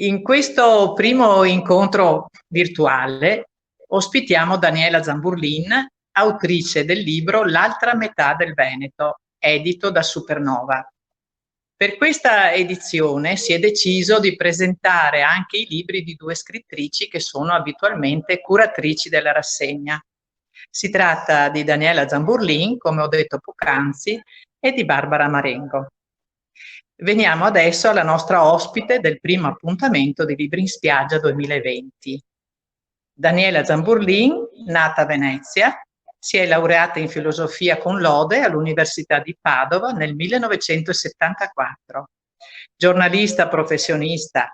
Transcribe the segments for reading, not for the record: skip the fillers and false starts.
In questo primo incontro virtuale ospitiamo Daniela Zamburlin, autrice del libro L'altra metà del Veneto, edito da Supernova. Per questa edizione si è deciso di presentare anche i libri di due scrittrici che sono abitualmente curatrici della rassegna. Si tratta di Daniela Zamburlin, come ho detto poc'anzi, e di Barbara Marengo. Veniamo adesso alla nostra ospite del primo appuntamento di Libri in Spiaggia 2020. Daniela Zamburlin, nata a Venezia, si è laureata in filosofia con lode all'Università di Padova nel 1974. Giornalista professionista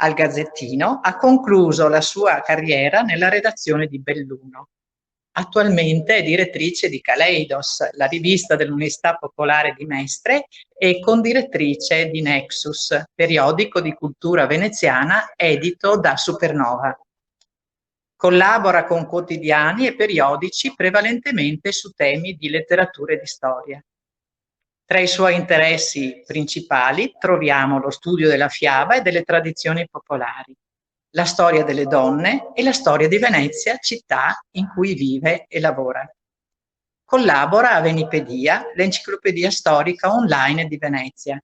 al Gazzettino, ha concluso la sua carriera nella redazione di Belluno. Attualmente è direttrice di Kaleidos, la rivista dell'Università Popolare di Mestre, e condirettrice di Nexus, periodico di cultura veneziana edito da Supernova. Collabora con quotidiani e periodici prevalentemente su temi di letteratura e di storia. Tra i suoi interessi principali troviamo lo studio della fiaba e delle tradizioni popolari, la storia delle donne e la storia di Venezia, città in cui vive e lavora. Collabora a Venipedia, l'enciclopedia storica online di Venezia.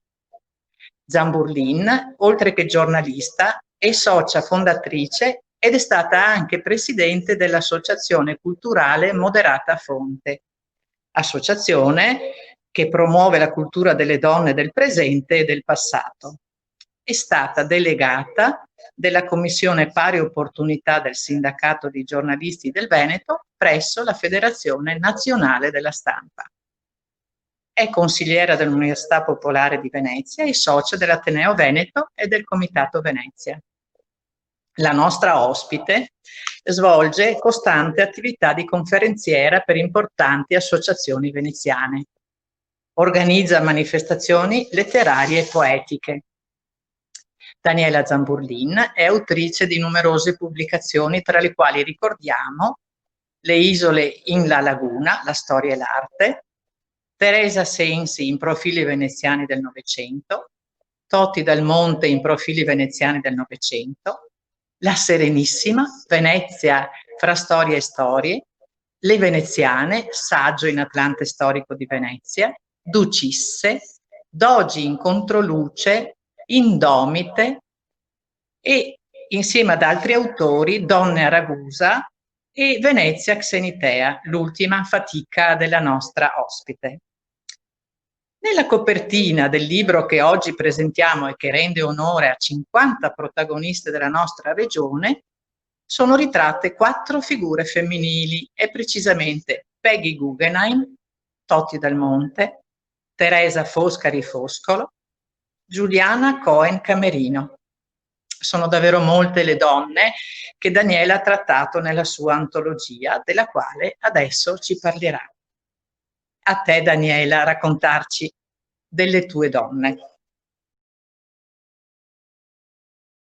Zamburlin, oltre che giornalista, è socia fondatrice ed è stata anche presidente dell'Associazione Culturale Moderata Fonte, associazione che promuove la cultura delle donne del presente e del passato. È stata delegata della Commissione Pari Opportunità del Sindacato di Giornalisti del Veneto presso la Federazione Nazionale della Stampa. È consigliera dell'Università Popolare di Venezia e socia dell'Ateneo Veneto e del Comitato Venezia. La nostra ospite svolge costante attività di conferenziera per importanti associazioni veneziane. Organizza manifestazioni letterarie e poetiche. Daniela Zamburlin è autrice di numerose pubblicazioni, tra le quali ricordiamo Le isole in la laguna, la storia e l'arte, Teresa Sensi in Profili veneziani del Novecento, Toti dal Monte in Profili veneziani del Novecento, La Serenissima, Venezia fra storia e storie, Le veneziane, saggio in Atlante storico di Venezia, Ducisse, Dogi in Controluce, Indomite e insieme ad altri autori Donne a Ragusa e Venezia Xenitea, l'ultima fatica della nostra ospite. Nella copertina del libro che oggi presentiamo e che rende onore a 50 protagoniste della nostra regione, sono ritratte 4 figure femminili e precisamente Peggy Guggenheim, Toti dal Monte, Teresa Foscari Foscolo, Giuliana Cohen Camerino. Sono davvero molte le donne che Daniela ha trattato nella sua antologia, della quale adesso ci parlerà. A te, Daniela, raccontarci delle tue donne.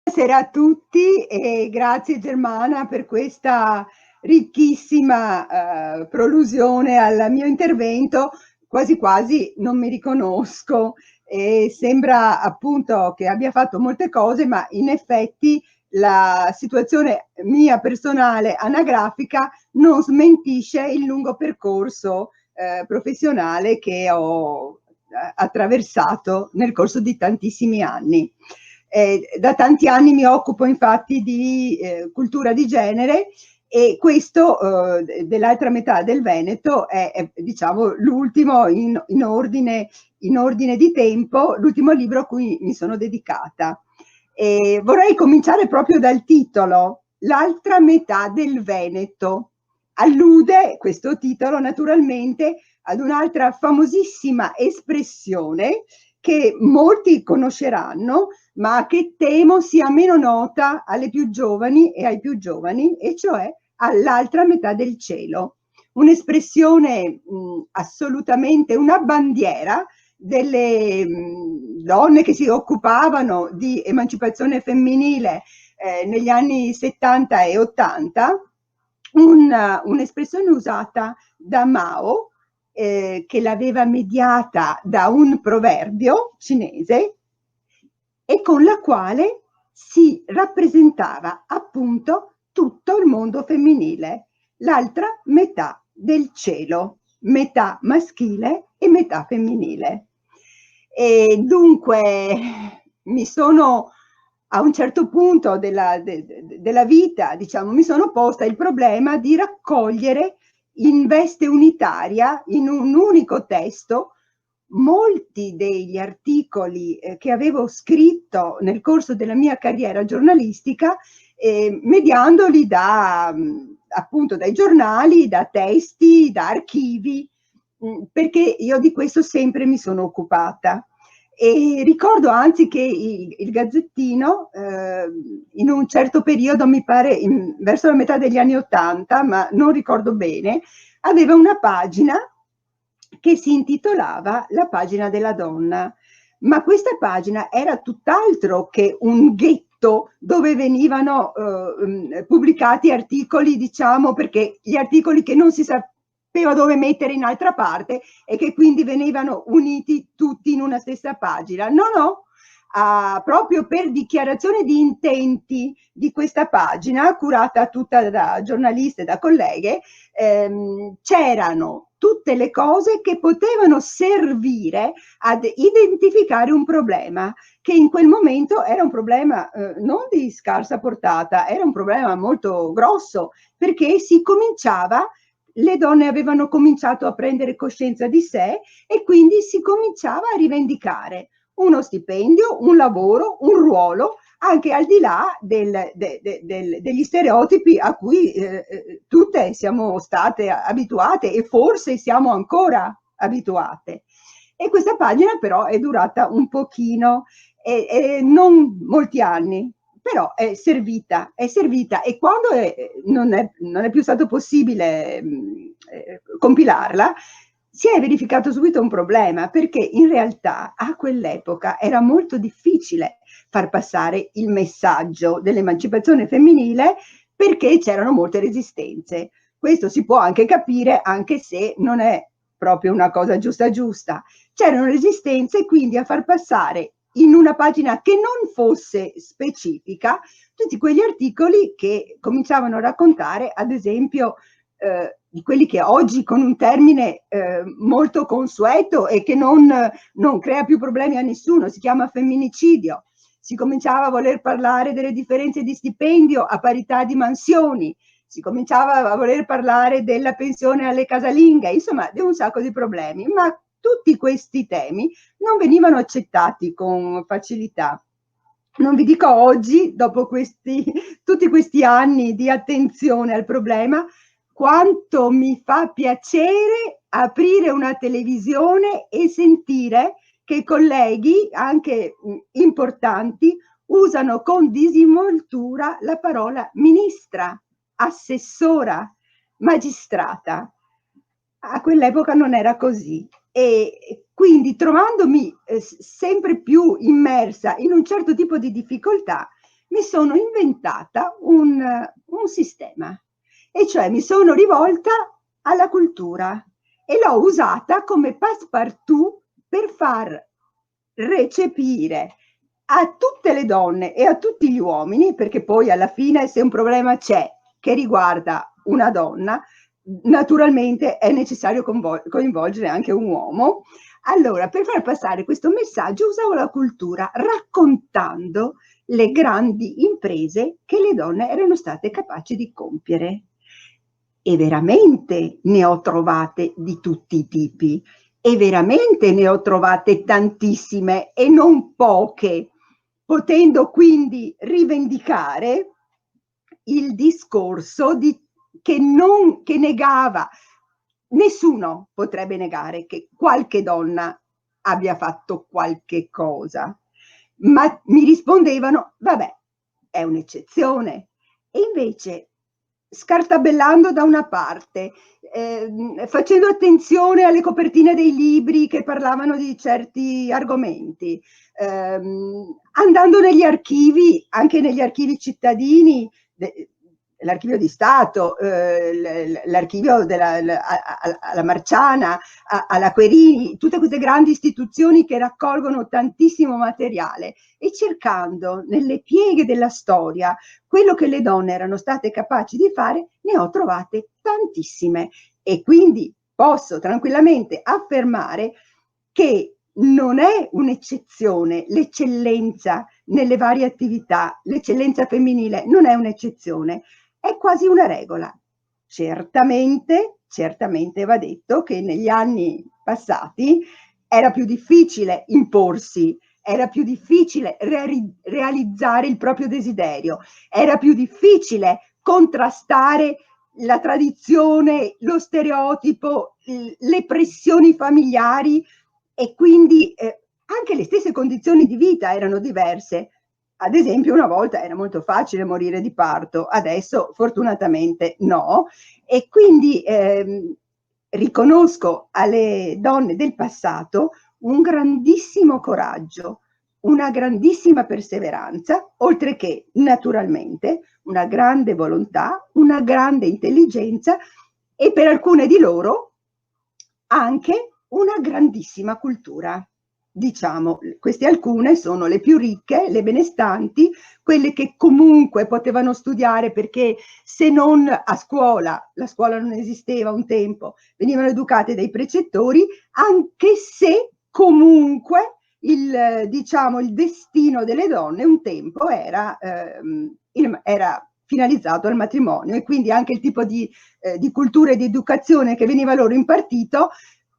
Buonasera a tutti e grazie Germana per questa ricchissima prolusione al mio intervento. Quasi quasi non mi riconosco e sembra appunto che abbia fatto molte cose, ma in effetti la situazione mia personale anagrafica non smentisce il lungo percorso professionale che ho attraversato nel corso di tantissimi anni. Da tanti anni mi occupo infatti di cultura di genere e questo dell'altra metà del Veneto è diciamo l'ultimo in ordine di tempo, l'ultimo libro a cui mi sono dedicata. Vorrei cominciare proprio dal titolo, L'altra metà del Veneto. Allude questo titolo naturalmente ad un'altra famosissima espressione che molti conosceranno, ma che temo sia meno nota alle più giovani e ai più giovani, e cioè all'altra metà del cielo. Un'espressione assolutamente una bandiera delle donne che si occupavano di emancipazione femminile negli anni 70 e 80, un'espressione usata da Mao, che l'aveva mediata da un proverbio cinese e con la quale si rappresentava appunto tutto il mondo femminile, l'altra metà del cielo, metà maschile e metà femminile. E dunque mi sono, a un certo punto della vita, diciamo, mi sono posta il problema di raccogliere in veste unitaria, in un unico testo, molti degli articoli che avevo scritto nel corso della mia carriera giornalistica, mediandoli appunto dai giornali, da testi, da archivi, perché io di questo sempre mi sono occupata. E ricordo anzi che il Gazzettino, in un certo periodo, mi pare verso la metà degli anni '80, ma non ricordo bene, aveva una pagina che si intitolava La pagina della donna. Ma questa pagina era tutt'altro che un ghetto dove venivano pubblicati articoli, diciamo, perché gli articoli che non si sapeva dove mettere in altra parte e che quindi venivano uniti tutti in una stessa pagina. No, no, proprio per dichiarazione di intenti di questa pagina, curata tutta da giornaliste e da colleghe, c'erano tutte le cose che potevano servire ad identificare un problema, che in quel momento era un problema non di scarsa portata, era un problema molto grosso, perché le donne avevano cominciato a prendere coscienza di sé e quindi si cominciava a rivendicare uno stipendio, un lavoro, un ruolo, anche al di là degli stereotipi a cui tutte siamo state abituate e forse siamo ancora abituate. E questa pagina però è durata un pochino, non molti anni, però è servita e quando non è più stato possibile compilarla, si è verificato subito un problema, perché in realtà a quell'epoca era molto difficile far passare il messaggio dell'emancipazione femminile, perché c'erano molte resistenze. Questo si può anche capire, anche se non è proprio una cosa giusta giusta. C'erano resistenze, quindi a far passare in una pagina che non fosse specifica tutti quegli articoli che cominciavano a raccontare, ad esempio, di quelli che oggi, con un termine molto consueto e che non crea più problemi a nessuno, si chiama femminicidio. Si cominciava a voler parlare delle differenze di stipendio a parità di mansioni, si cominciava a voler parlare della pensione alle casalinghe, insomma di un sacco di problemi, ma tutti questi temi non venivano accettati con facilità. Non vi dico oggi, dopo tutti questi anni di attenzione al problema, quanto mi fa piacere aprire una televisione e sentire che colleghi, anche importanti, usano con disinvoltura la parola ministra, assessora, magistrata. A quell'epoca non era così. E quindi, trovandomi sempre più immersa in un certo tipo di difficoltà, mi sono inventata un sistema, e cioè mi sono rivolta alla cultura e l'ho usata come passepartout per far recepire a tutte le donne e a tutti gli uomini, perché poi alla fine, se un problema c'è che riguarda una donna, naturalmente è necessario coinvolgere anche un uomo. Allora, per far passare questo messaggio usavo la cultura, raccontando le grandi imprese che le donne erano state capaci di compiere. E veramente ne ho trovate di tutti i tipi, e veramente ne ho trovate tantissime e non poche, potendo quindi rivendicare il discorso che negava. Nessuno potrebbe negare che qualche donna abbia fatto qualche cosa, ma mi rispondevano: vabbè, è un'eccezione. E invece, scartabellando da una parte, facendo attenzione alle copertine dei libri che parlavano di certi argomenti, andando negli archivi, anche negli archivi cittadini, l'archivio di Stato, l'archivio alla Marciana, alla Querini, tutte queste grandi istituzioni che raccolgono tantissimo materiale, e cercando nelle pieghe della storia quello che le donne erano state capaci di fare, ne ho trovate tantissime, e quindi posso tranquillamente affermare che non è un'eccezione l'eccellenza nelle varie attività, l'eccellenza femminile non è un'eccezione, è quasi una regola. Certamente va detto che negli anni passati era più difficile imporsi, era più difficile realizzare il proprio desiderio, era più difficile contrastare la tradizione, lo stereotipo, le pressioni familiari, e quindi anche le stesse condizioni di vita erano diverse. Ad esempio, una volta era molto facile morire di parto, adesso fortunatamente no, e quindi riconosco alle donne del passato un grandissimo coraggio, una grandissima perseveranza, oltre che naturalmente una grande volontà, una grande intelligenza, e per alcune di loro anche una grandissima cultura. Diciamo, queste alcune sono le più ricche, le benestanti, quelle che comunque potevano studiare, perché se non a scuola, la scuola non esisteva un tempo, venivano educate dai precettori, anche se comunque diciamo, il destino delle donne un tempo era finalizzato al matrimonio, e quindi anche il tipo di cultura e di educazione che veniva loro impartito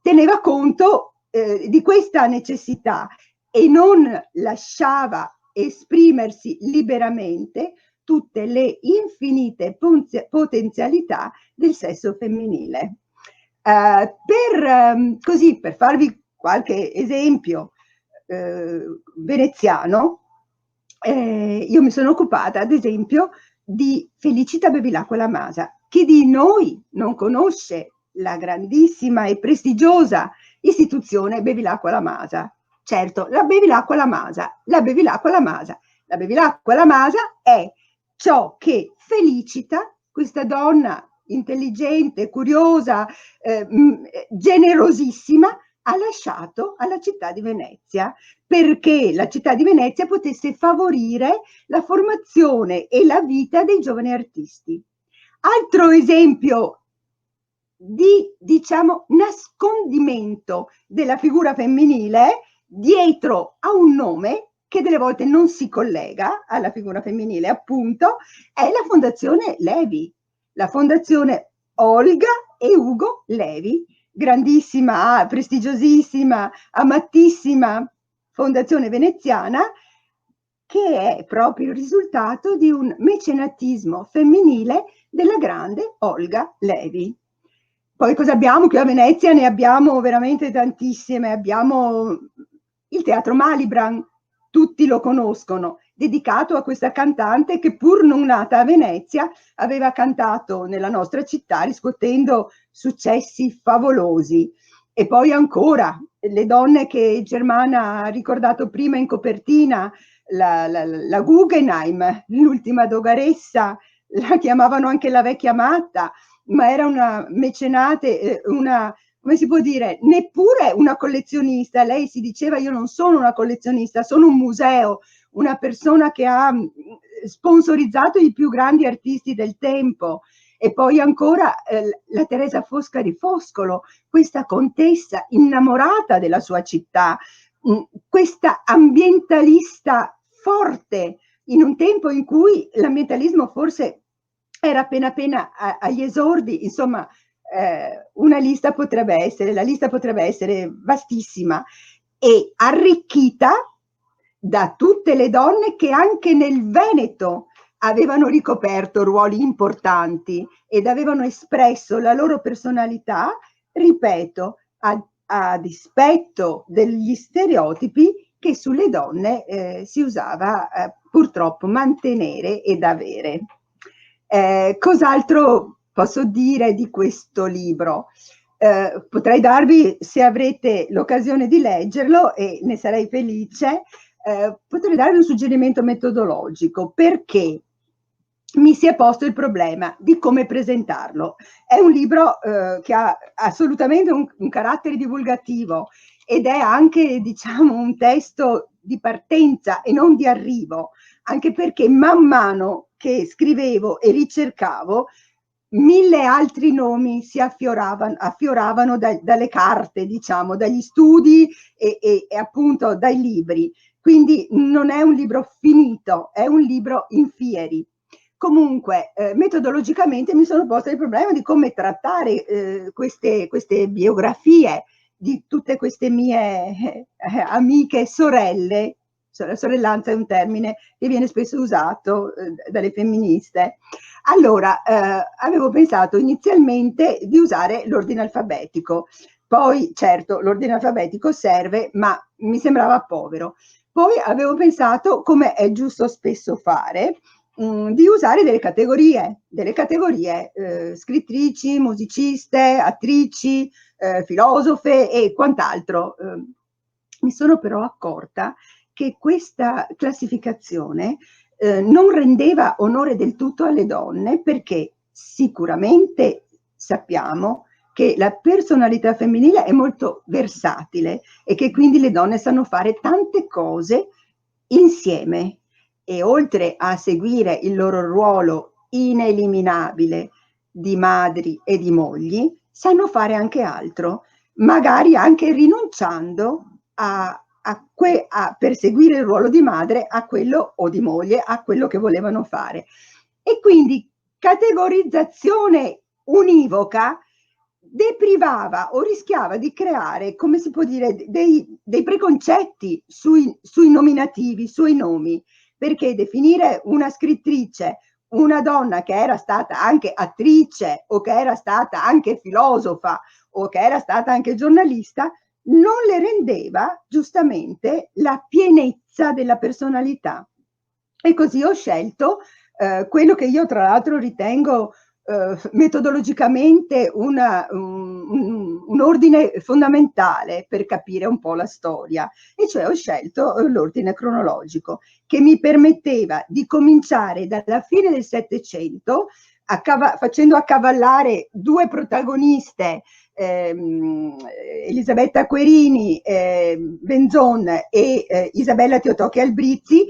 teneva conto di questa necessità, e non lasciava esprimersi liberamente tutte le infinite potenzialità del sesso femminile. Per farvi qualche esempio veneziano, io mi sono occupata ad esempio di Felicita Bevilacqua La Masa. Chi di noi non conosce la grandissima e prestigiosa istituzione Bevilacqua La Masa? Certo, la Bevilacqua La Masa, la Bevilacqua La Masa. La Bevilacqua La Masa è ciò che Felicita, questa donna intelligente, curiosa, generosissima, ha lasciato alla città di Venezia, perché la città di Venezia potesse favorire la formazione e la vita dei giovani artisti. Altro esempio di, diciamo, nascondimento della figura femminile dietro a un nome che delle volte non si collega alla figura femminile, appunto, è la Fondazione Levi, la Fondazione Olga e Ugo Levi, grandissima, prestigiosissima, amatissima fondazione veneziana, che è proprio il risultato di un mecenatismo femminile della grande Olga Levi. Poi cosa abbiamo? Qui a Venezia ne abbiamo veramente tantissime. Abbiamo il Teatro Malibran, tutti lo conoscono, dedicato a questa cantante che, pur non nata a Venezia, aveva cantato nella nostra città riscuotendo successi favolosi. E poi ancora le donne che Germana ha ricordato prima in copertina, la Guggenheim, l'ultima dogaressa, la chiamavano anche la vecchia matta, ma era una mecenate, una, come si può dire, neppure una collezionista. Lei si diceva: io non sono una collezionista, sono un museo, una persona che ha sponsorizzato i più grandi artisti del tempo. E poi ancora la Teresa Foscari Foscolo, questa contessa innamorata della sua città, questa ambientalista forte, in un tempo in cui l'ambientalismo forse era appena agli esordi. Insomma, la lista potrebbe essere vastissima, e arricchita da tutte le donne che anche nel Veneto avevano ricoperto ruoli importanti ed avevano espresso la loro personalità, ripeto, a dispetto degli stereotipi che sulle donne si usava purtroppo mantenere ed avere. Cos'altro posso dire di questo libro? Potrei darvi, se avrete l'occasione di leggerlo, e ne sarei felice, potrei darvi un suggerimento metodologico, perché mi si è posto il problema di come presentarlo. È un libro che ha assolutamente un carattere divulgativo ed è anche, diciamo, un testo di partenza e non di arrivo, anche perché man mano che scrivevo e ricercavo, 1000 altri nomi si affioravano dalle carte, diciamo, dagli studi e appunto dai libri. Quindi non è un libro finito, è un libro in fieri. Comunque, metodologicamente mi sono posta il problema di come trattare queste biografie di tutte queste mie amiche e sorelle. La sorellanza è un termine che viene spesso usato dalle femministe. Allora, avevo pensato inizialmente di usare l'ordine alfabetico, poi certo l'ordine alfabetico serve, ma mi sembrava povero. Poi avevo pensato, come è giusto spesso fare, di usare delle categorie scrittrici, musiciste, attrici, filosofe e quant'altro. Mi sono però accorta che questa classificazione non rendeva onore del tutto alle donne, perché sicuramente sappiamo che la personalità femminile è molto versatile e che quindi le donne sanno fare tante cose insieme, e oltre a seguire il loro ruolo ineliminabile di madri e di mogli, sanno fare anche altro, magari anche rinunciando a perseguire il ruolo di madre, a quello, o di moglie, a quello che volevano fare. E quindi categorizzazione univoca deprivava o rischiava di creare, come si può dire, dei preconcetti sui nominativi, sui nomi, perché definire una scrittrice una donna che era stata anche attrice o che era stata anche filosofa o che era stata anche giornalista non le rendeva giustamente la pienezza della personalità. E così ho scelto quello che io tra l'altro ritengo metodologicamente un ordine fondamentale per capire un po' la storia, e cioè ho scelto l'ordine cronologico, che mi permetteva di cominciare dalla fine del Settecento, facendo accavallare due protagoniste, Elisabetta Querini, Benzon e Isabella Teotocchi Albrizzi,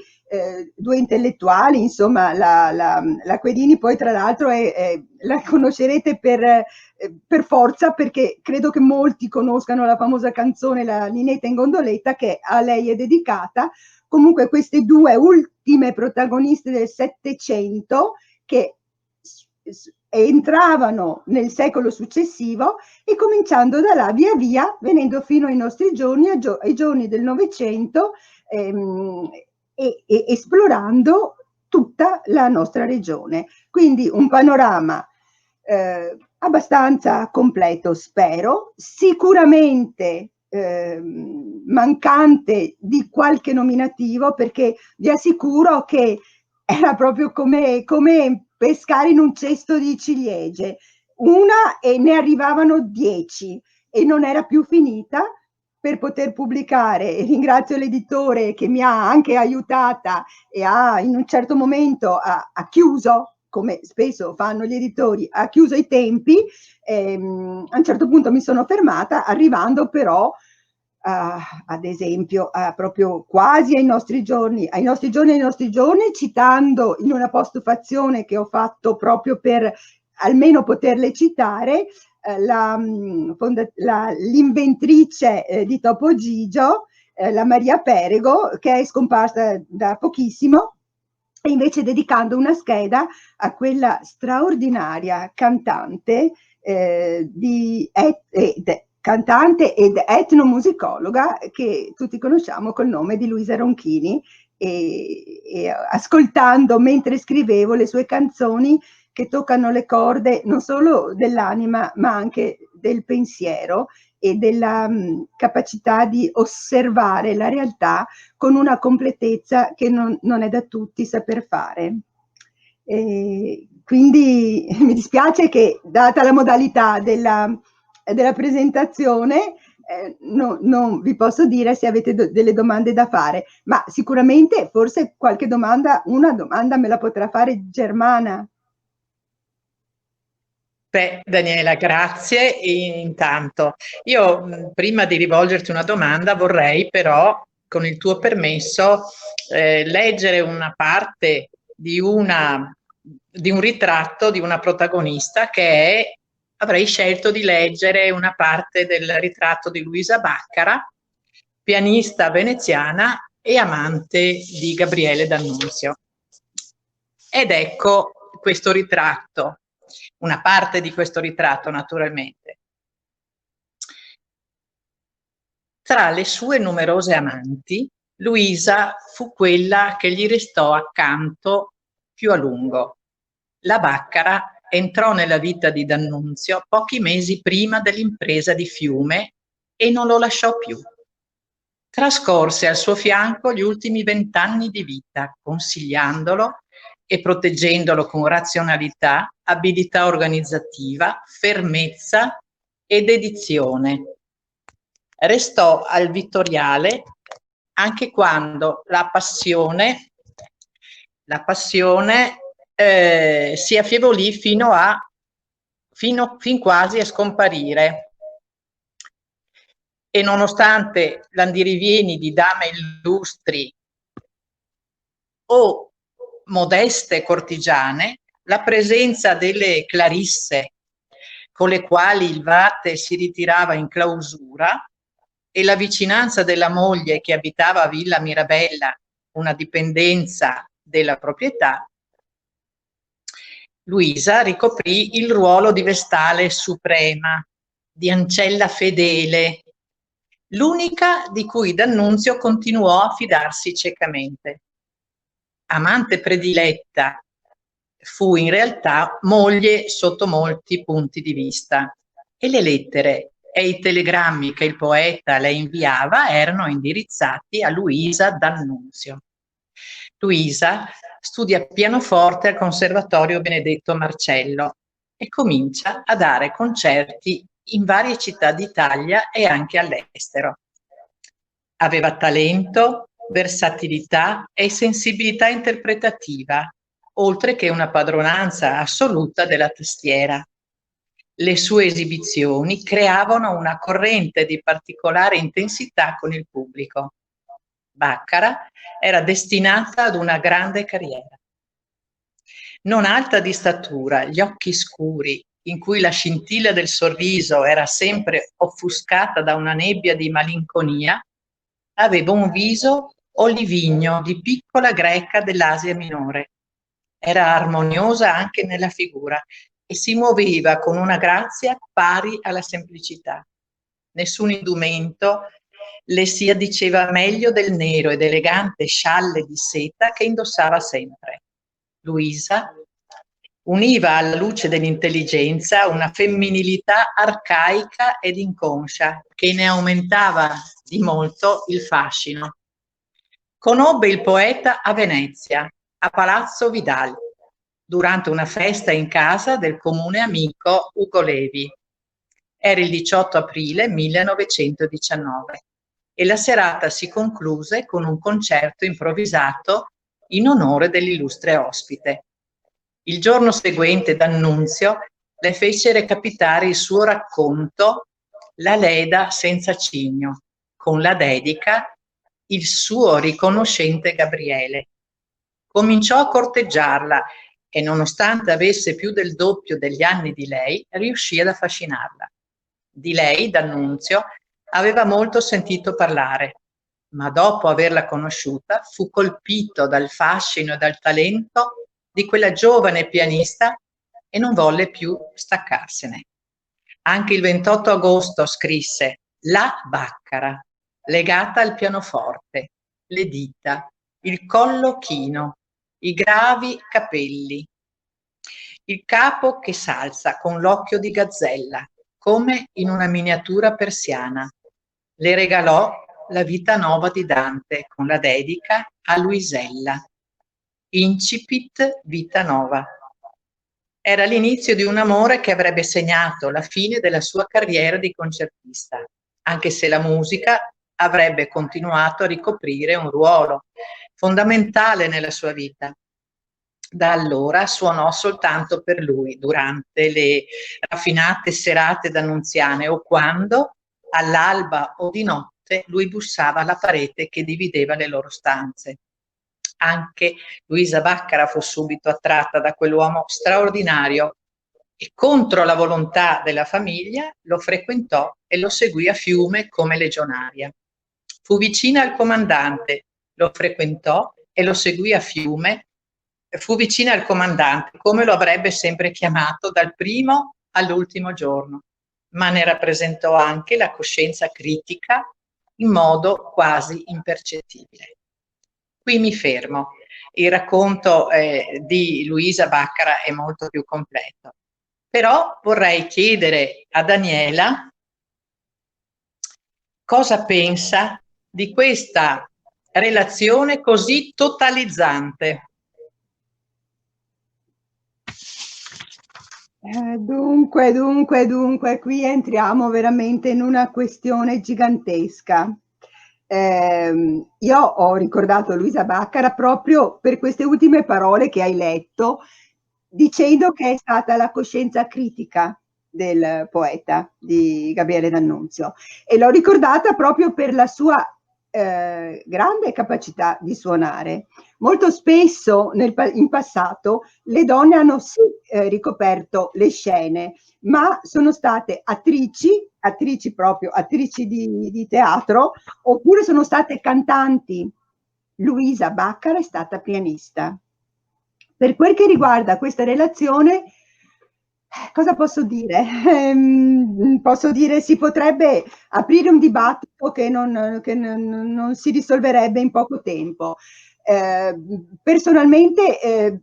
due intellettuali, insomma, la Querini poi tra l'altro la conoscerete per forza, perché credo che molti conoscano la famosa canzone La Ninetta in gondoletta, che a lei è dedicata. Comunque queste due ultime protagoniste del Settecento che entravano nel secolo successivo e cominciando da là via via venendo fino ai nostri giorni, ai giorni del Novecento, e esplorando tutta la nostra regione. Quindi un panorama abbastanza completo, spero, sicuramente mancante di qualche nominativo, perché vi assicuro che era proprio come pescare in un cesto di ciliegie, una e ne arrivavano 10 e non era più finita per poter pubblicare. E ringrazio l'editore che mi ha anche aiutata e ha in un certo momento ha chiuso, come spesso fanno gli editori, ha chiuso i tempi. A un certo punto mi sono fermata, arrivando però ad esempio proprio quasi ai nostri giorni, citando in una postufazione che ho fatto proprio per almeno poterle citare, l'inventrice di Topo Gigio, la Maria Perego, che è scomparsa da pochissimo, e invece dedicando una scheda a quella straordinaria cantante cantante ed etnomusicologa che tutti conosciamo col nome di Luisa Ronchini, e ascoltando mentre scrivevo le sue canzoni, che toccano le corde non solo dell'anima ma anche del pensiero e della capacità di osservare la realtà con una completezza che non è da tutti saper fare. E quindi mi dispiace che, data la modalità della presentazione, non vi posso dire se avete delle domande da fare, ma sicuramente forse qualche domanda, una domanda me la potrà fare Germana. Beh, Daniela, grazie. Intanto, io prima di rivolgerti una domanda vorrei però, con il tuo permesso, leggere una parte di un ritratto di una protagonista avrei scelto di leggere una parte del ritratto di Luisa Baccara, pianista veneziana e amante di Gabriele D'Annunzio. Ed ecco questo ritratto, una parte di questo ritratto naturalmente. Tra le sue numerose amanti, Luisa fu quella che gli restò accanto più a lungo. La Baccara entrò nella vita di D'Annunzio pochi mesi prima dell'impresa di Fiume e non lo lasciò più. Trascorse al suo fianco gli ultimi 20 anni di vita, consigliandolo e proteggendolo con razionalità, abilità organizzativa, fermezza e dedizione. Restò al Vittoriale anche quando la passione si affievolì fin quasi a scomparire. E nonostante l'andirivieni di dame illustri o modeste cortigiane, la presenza delle Clarisse, con le quali il Vate si ritirava in clausura, e la vicinanza della moglie che abitava a Villa Mirabella, una dipendenza della proprietà, Luisa ricoprì il ruolo di Vestale suprema, di ancella fedele, l'unica di cui D'Annunzio continuò a fidarsi ciecamente. Amante prediletta, fu in realtà moglie sotto molti punti di vista, e le lettere e i telegrammi che il poeta le inviava erano indirizzati a Luisa D'Annunzio. Luisa studia pianoforte al Conservatorio Benedetto Marcello e comincia a dare concerti in varie città d'Italia e anche all'estero. Aveva talento, versatilità e sensibilità interpretativa, oltre che una padronanza assoluta della tastiera. Le sue esibizioni creavano una corrente di particolare intensità con il pubblico. Baccara era destinata ad una grande carriera. Non alta di statura, gli occhi scuri, in cui la scintilla del sorriso era sempre offuscata da una nebbia di malinconia, aveva un viso olivigno di piccola greca dell'Asia minore. Era armoniosa anche nella figura e si muoveva con una grazia pari alla semplicità. Nessun indumento le si addiceva meglio del nero ed elegante scialle di seta che indossava sempre. Luisa univa alla luce dell'intelligenza una femminilità arcaica ed inconscia che ne aumentava di molto il fascino. Conobbe il poeta a Venezia, a Palazzo Vidal, durante una festa in casa del comune amico Ugo Levi. Era il 18 aprile 1919 e la serata si concluse con un concerto improvvisato in onore dell'illustre ospite. Il giorno seguente D'Annunzio le fece recapitare il suo racconto La Leda senza cigno, con la dedica Il suo riconoscente Gabriele. Cominciò a corteggiarla e, nonostante avesse più del doppio degli anni di lei, riuscì ad affascinarla. Di lei, D'Annunzio, aveva molto sentito parlare, ma dopo averla conosciuta fu colpito dal fascino e dal talento di quella giovane pianista e non volle più staccarsene. Anche il 28 agosto scrisse La Baccara, legata al pianoforte, le dita, il collo chino, i gravi capelli, il capo che s'alza con l'occhio di gazzella, come in una miniatura persiana. Le regalò la Vita Nova di Dante con la dedica a Luisella. Incipit Vita Nova. Era l'inizio di un amore che avrebbe segnato la fine della sua carriera di concertista. anche se la musica avrebbe continuato a ricoprire un ruolo fondamentale nella sua vita. Da allora suonò soltanto per lui durante le raffinate serate d'annunziane o quando, all'alba o di notte, lui bussava alla parete che divideva le loro stanze. Anche Luisa Baccara fu subito attratta da quell'uomo straordinario e contro la volontà della famiglia lo frequentò e lo seguì a Fiume come legionaria. Fu vicina al comandante, lo frequentò e lo seguì a Fiume. Fu vicina al comandante, come lo avrebbe sempre chiamato dal primo all'ultimo giorno, ma ne rappresentò anche la coscienza critica in modo quasi impercettibile. Qui mi fermo. Il racconto di Luisa Baccara è molto più completo. Però vorrei chiedere a Daniela cosa pensa di questa relazione così totalizzante. Dunque, qui entriamo veramente in una questione gigantesca. Io ho ricordato Luisa Baccara proprio per queste ultime parole che hai letto, dicendo che è stata la coscienza critica del poeta di Gabriele D'Annunzio, e l'ho ricordata proprio per la sua grande capacità di suonare. Molto spesso in passato le donne hanno sì ricoperto le scene, ma sono state attrici di teatro, oppure sono state cantanti. Luisa Baccara è stata pianista. Per quel che riguarda questa relazione, cosa posso dire? Posso dire si potrebbe aprire un dibattito che non si risolverebbe in poco tempo. Personalmente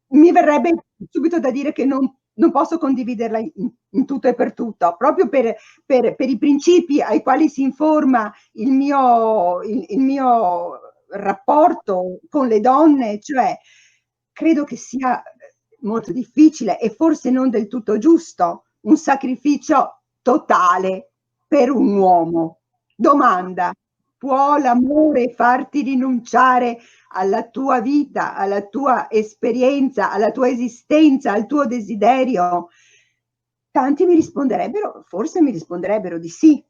mi verrebbe subito da dire che non posso condividerla in tutto e per tutto, proprio per i principi ai quali si informa il mio rapporto con le donne, cioè credo che sia molto difficile e forse non del tutto giusto un sacrificio totale per un uomo. Domanda: può l'amore farti rinunciare alla tua vita, alla tua esperienza, alla tua esistenza, al tuo desiderio? Tanti forse mi risponderebbero di sì.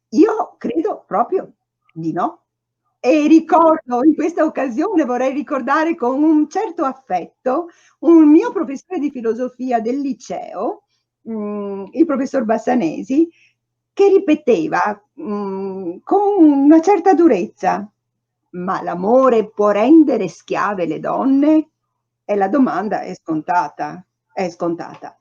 Io credo proprio di no. E ricordo in questa occasione, vorrei ricordare con un certo affetto un mio professore di filosofia del liceo, il professor Bassanesi, che ripeteva con una certa durezza: ma l'amore può rendere schiave le donne? E la domanda è scontata, è scontata.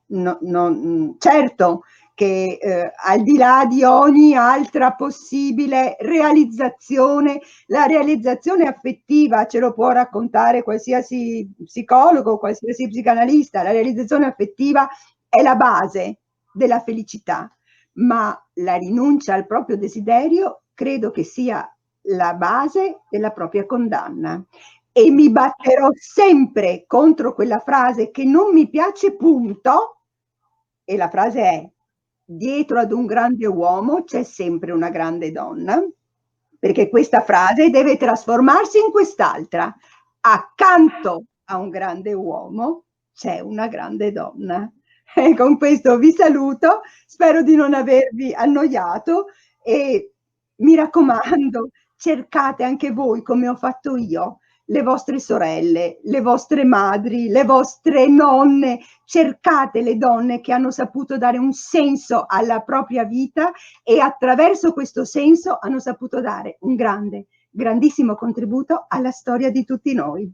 Certo che al di là di ogni altra possibile realizzazione, la realizzazione affettiva ce lo può raccontare qualsiasi psicologo, qualsiasi psicanalista, la realizzazione affettiva è la base della felicità, ma la rinuncia al proprio desiderio credo che sia la base della propria condanna. E mi batterò sempre contro quella frase che non mi piace, punto, e la frase è: dietro ad un grande uomo c'è sempre una grande donna, perché questa frase deve trasformarsi in quest'altra: accanto a un grande uomo c'è una grande donna. E con questo vi saluto, spero di non avervi annoiato e mi raccomando, cercate anche voi, come ho fatto io, le vostre sorelle, le vostre madri, le vostre nonne, cercate le donne che hanno saputo dare un senso alla propria vita e attraverso questo senso hanno saputo dare un grandissimo contributo alla storia di tutti noi.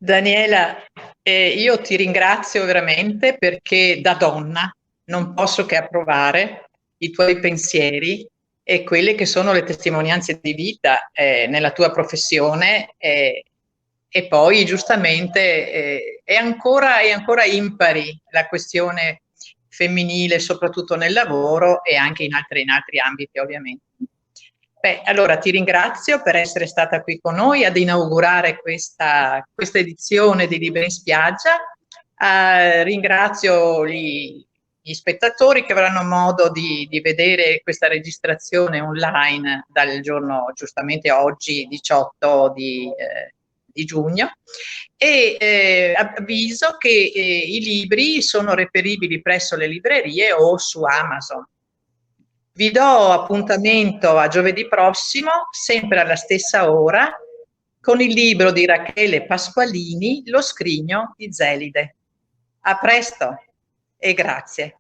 Daniela, io ti ringrazio veramente perché da donna non posso che approvare i tuoi pensieri e quelle che sono le testimonianze di vita nella tua professione e poi giustamente è ancora impari la questione femminile, soprattutto nel lavoro e anche in altri ambiti ovviamente. Beh, allora ti ringrazio per essere stata qui con noi ad inaugurare questa edizione di Liberi in Spiaggia. Ringrazio gli spettatori che avranno modo di vedere questa registrazione online dal giorno, giustamente oggi, 18 di giugno, e avviso che i libri sono reperibili presso le librerie o su Amazon. Vi do appuntamento a giovedì prossimo, sempre alla stessa ora, con il libro di Rachele Pasqualini, Lo scrigno di Zelide. A presto e grazie.